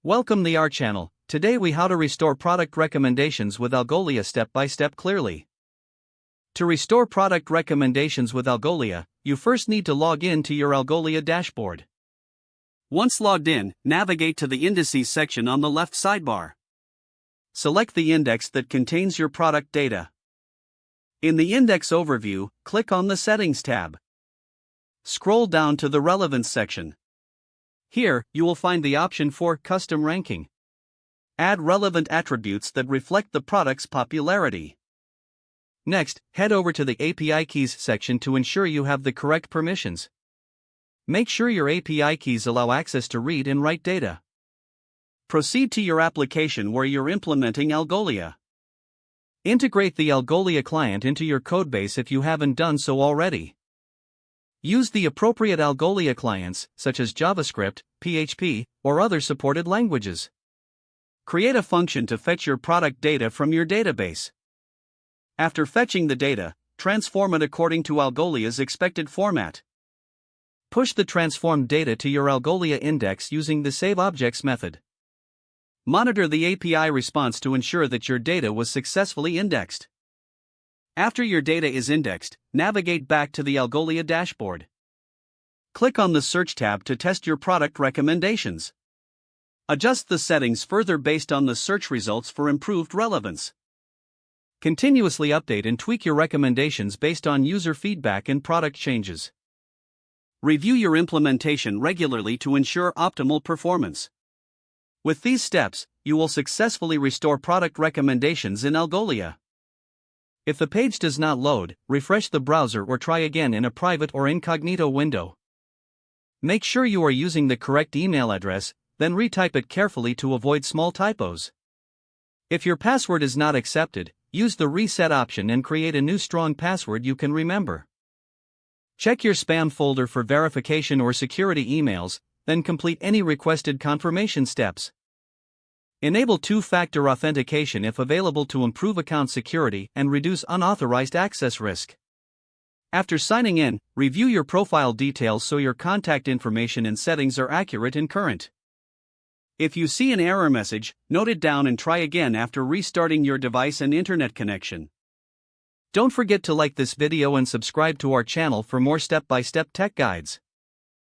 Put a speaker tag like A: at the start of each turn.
A: Welcome to our channel. Today we how to restore product recommendations with Algolia step by step clearly. To restore product recommendations with Algolia, you first need to log in to your Algolia dashboard. Once logged in, navigate to the Indices section on the left sidebar. Select the index that contains your product data. In the Index Overview, click on the Settings tab. Scroll down to the Relevance section. Here, you will find the option for Custom Ranking. Add relevant attributes that reflect the product's popularity. Next, head over to the API Keys section to ensure you have the correct permissions. Make sure your API keys allow access to read and write data. Proceed to your application where you're implementing Algolia. Integrate the Algolia client into your codebase if you haven't done so already. Use the appropriate Algolia clients, such as JavaScript, PHP, or other supported languages. Create a function to fetch your product data from your database. After fetching the data, transform it according to Algolia's expected format. Push the transformed data to your Algolia index using the SaveObjects method. Monitor the API response to ensure that your data was successfully indexed. After your data is indexed, navigate back to the Algolia dashboard. Click on the Search tab to test your product recommendations. Adjust the settings further based on the search results for improved relevance. Continuously update and tweak your recommendations based on user feedback and product changes. Review your implementation regularly to ensure optimal performance. With these steps, you will successfully restore product recommendations in Algolia. If the page does not load, refresh the browser or try again in a private or incognito window. Make sure you are using the correct email address, then retype it carefully to avoid small typos. If your password is not accepted, use the reset option and create a new strong password you can remember. Check your spam folder for verification or security emails, then complete any requested confirmation steps. Enable two-factor authentication if available to improve account security and reduce unauthorized access risk. After signing in, review your profile details so your contact information and settings are accurate and current. If you see an error message, note it down and try again after restarting your device and internet connection. Don't forget to like this video and subscribe to our channel for more step-by-step tech guides.